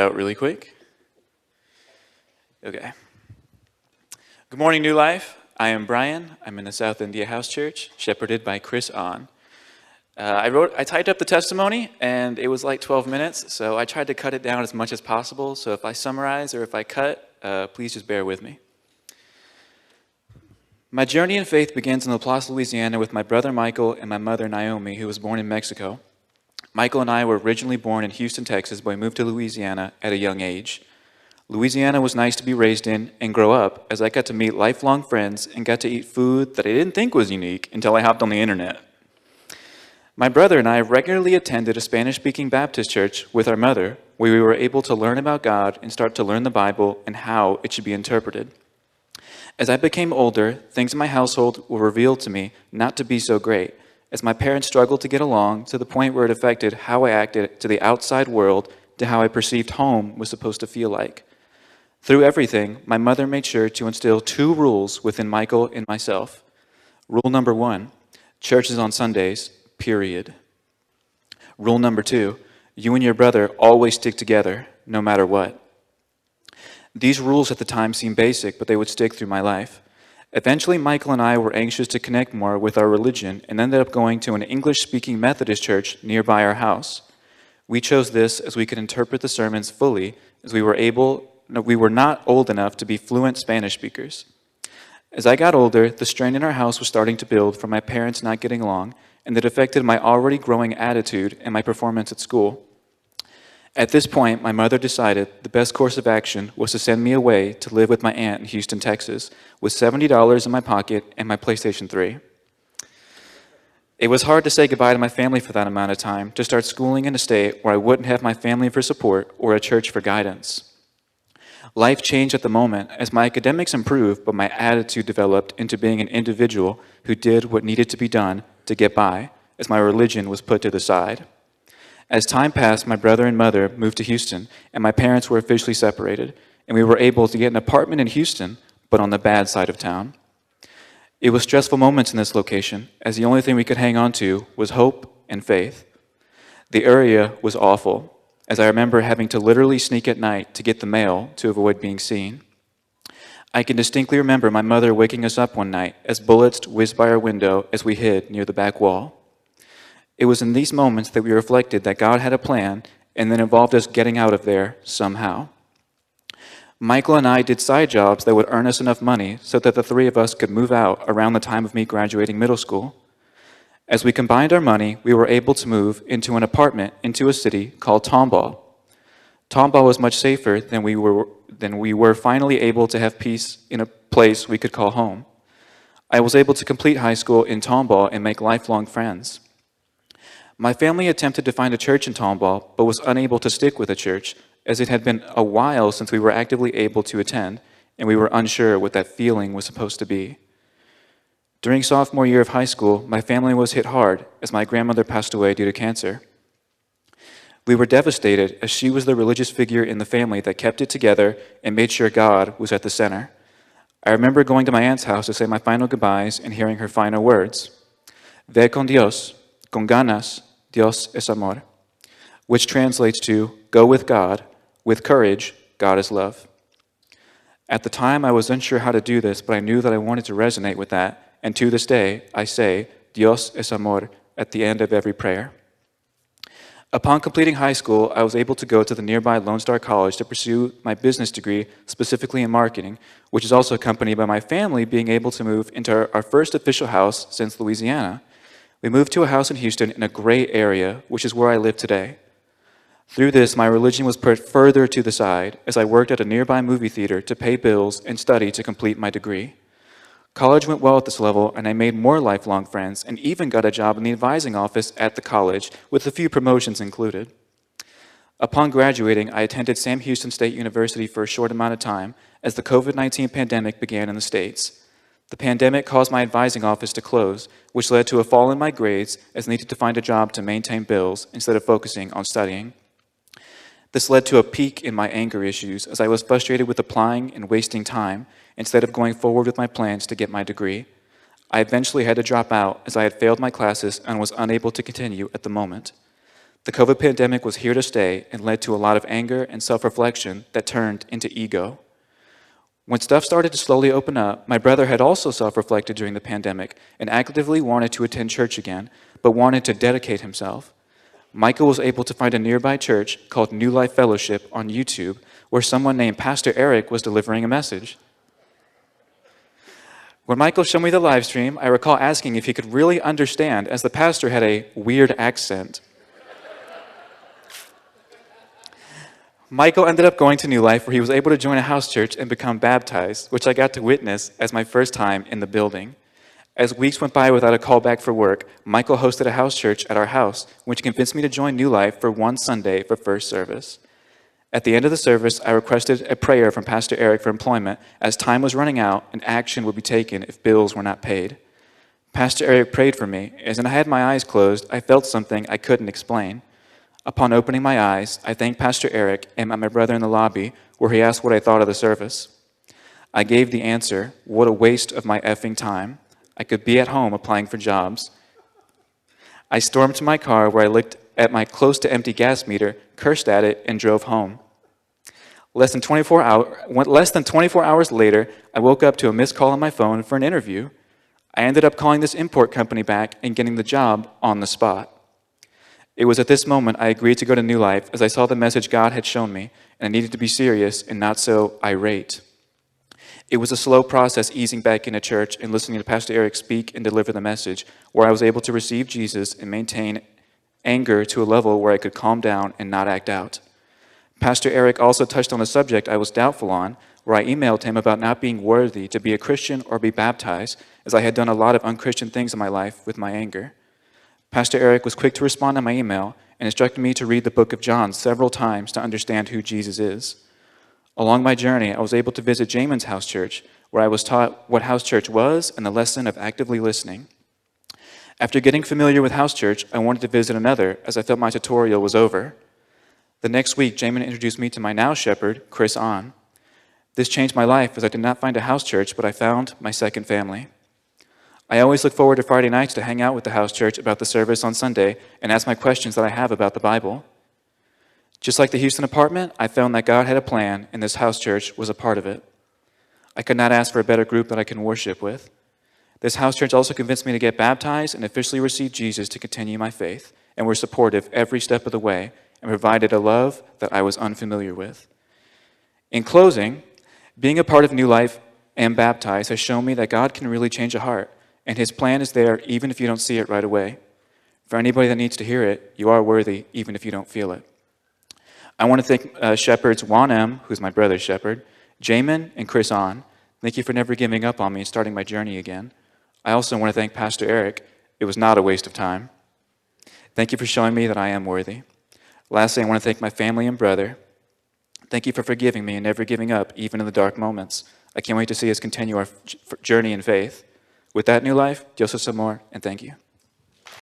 Out really quick. Okay. Good morning, New Life. I am Brian. I'm in the South India House Church, shepherded by Chris On. I typed up the testimony, and it was like 12 minutes, so I tried to cut it down as much as possible. So if I summarize or if I cut, please just bear with me. My journey in faith begins in La Place, Louisiana, with my brother Michael and my mother Naomi, who was born in Mexico. Michael and I were originally born in Houston, Texas, but we moved to Louisiana at a young age. Louisiana was nice to be raised in and grow up, as I got to meet lifelong friends and got to eat food that I didn't think was unique until I hopped on the internet. My brother and I regularly attended a Spanish-speaking Baptist church with our mother, where we were able to learn about God and start to learn the Bible and how it should be interpreted. As I became older, things in my household were revealed to me not to be so great, as my parents struggled to get along to the point where it affected how I acted to the outside world, to how I perceived home was supposed to feel like. Through everything, my mother made sure to instill 2 rules within Michael and myself. Rule number 1, church is on Sundays, period. Rule number 2, you and your brother always stick together, no matter what. These rules at the time seemed basic, but they would stick through my life. Eventually, Michael and I were anxious to connect more with our religion and ended up going to an English-speaking Methodist church nearby our house. We chose this as we could interpret the sermons fully, as we were not old enough to be fluent Spanish speakers. As I got older, the strain in our house was starting to build from my parents not getting along, and it affected my already growing attitude and my performance at school. At this point, my mother decided the best course of action was to send me away to live with my aunt in Houston, Texas, with $70 in my pocket and my PlayStation 3. It was hard to say goodbye to my family for that amount of time, to start schooling in a state where I wouldn't have my family for support or a church for guidance. Life changed at the moment as my academics improved, but my attitude developed into being an individual who did what needed to be done to get by, as my religion was put to the side. As time passed, my brother and mother moved to Houston, and my parents were officially separated, and we were able to get an apartment in Houston, but on the bad side of town. It was stressful moments in this location, as the only thing we could hang on to was hope and faith. The area was awful, as I remember having to literally sneak at night to get the mail to avoid being seen. I can distinctly remember my mother waking us up one night as bullets whizzed by our window as we hid near the back wall. It was in these moments that we reflected that God had a plan and then involved us getting out of there somehow. Michael and I did side jobs that would earn us enough money so that the 3 of us could move out around the time of me graduating middle school. As we combined our money, we were able to move into an apartment into a city called Tomball. Tomball was much safer than we were finally able to have peace in a place we could call home. I was able to complete high school in Tomball and make lifelong friends. My family attempted to find a church in Tomball, but was unable to stick with a church, as it had been a while since we were actively able to attend, and we were unsure what that feeling was supposed to be. During sophomore year of high school, my family was hit hard as my grandmother passed away due to cancer. We were devastated as she was the religious figure in the family that kept it together and made sure God was at the center. I remember going to my aunt's house to say my final goodbyes and hearing her final words, "Ve con Dios, con ganas, Dios es amor," which translates to, "Go with God, with courage, God is love." At the time, I was unsure how to do this, but I knew that I wanted to resonate with that, and to this day, I say, Dios es amor, at the end of every prayer. Upon completing high school, I was able to go to the nearby Lone Star College to pursue my business degree, specifically in marketing, which is also accompanied by my family being able to move into our first official house since Louisiana. We moved to a house in Houston in a great area, which is where I live today. Through this, my religion was put further to the side as I worked at a nearby movie theater to pay bills and study to complete my degree. College went well at this level, and I made more lifelong friends and even got a job in the advising office at the college, with a few promotions included. Upon graduating, I attended Sam Houston State University for a short amount of time as the COVID-19 pandemic began in the States. The pandemic caused my advising office to close, which led to a fall in my grades as I needed to find a job to maintain bills instead of focusing on studying. This led to a peak in my anger issues as I was frustrated with applying and wasting time instead of going forward with my plans to get my degree. I eventually had to drop out as I had failed my classes and was unable to continue at the moment. The COVID pandemic was here to stay and led to a lot of anger and self-reflection that turned into ego. When stuff started to slowly open up, my brother had also self-reflected during the pandemic and actively wanted to attend church again, but wanted to dedicate himself. Michael was able to find a nearby church called New Life Fellowship on YouTube, where someone named Pastor Eric was delivering a message. When Michael showed me the live stream, I recall asking if he could really understand, as the pastor had a weird accent. Michael ended up going to New Life, where he was able to join a house church and become baptized, which I got to witness as my first time in the building. As weeks went by without a call back for work, Michael hosted a house church at our house, which convinced me to join New Life for one Sunday for first service. At the end of the service, I requested a prayer from Pastor Eric for employment, as time was running out and action would be taken if bills were not paid. Pastor Eric prayed for me. As I had my eyes closed, I felt something I couldn't explain. Upon opening my eyes, I thanked Pastor Eric and met my brother in the lobby, where he asked what I thought of the service. I gave the answer, "What a waste of my effing time. I could be at home applying for jobs." I stormed to my car, where I looked at my close to empty gas meter, cursed at it, and drove home. Less than 24 hours later, I woke up to a missed call on my phone for an interview. I ended up calling this import company back and getting the job on the spot. It was at this moment I agreed to go to New Life, as I saw the message God had shown me, and I needed to be serious and not so irate. It was a slow process easing back into church and listening to Pastor Eric speak and deliver the message, where I was able to receive Jesus and maintain anger to a level where I could calm down and not act out. Pastor Eric also touched on a subject I was doubtful on, where I emailed him about not being worthy to be a Christian or be baptized, as I had done a lot of unchristian things in my life with my anger. Pastor Eric was quick to respond to my email and instructed me to read the book of John several times to understand who Jesus is. Along my journey, I was able to visit Jamin's house church, where I was taught what house church was and the lesson of actively listening. After getting familiar with house church, I wanted to visit another, as I felt my tutorial was over. The next week, Jamin introduced me to my now shepherd, Chris On. This changed my life, as I did not find a house church, but I found my second family. I always look forward to Friday nights to hang out with the house church about the service on Sunday and ask my questions that I have about the Bible. Just like the Houston apartment, I found that God had a plan, and this house church was a part of it. I could not ask for a better group that I can worship with. This house church also convinced me to get baptized and officially receive Jesus to continue my faith, and were supportive every step of the way and provided a love that I was unfamiliar with. In closing, being a part of New Life and baptized has shown me that God can really change a heart, and His plan is there even if you don't see it right away. For anybody that needs to hear it, you are worthy even if you don't feel it. I want to thank shepherds Juan M., who's my brother's shepherd, Jamin, and Chris On. Thank you for never giving up on me and starting my journey again. I also want to thank Pastor Eric. It was not a waste of time. Thank you for showing me that I am worthy. Lastly, I want to thank my family and brother. Thank you for forgiving me and never giving up, even in the dark moments. I can't wait to see us continue our journey in faith. With that, New Life, Dios es amor, and thank you.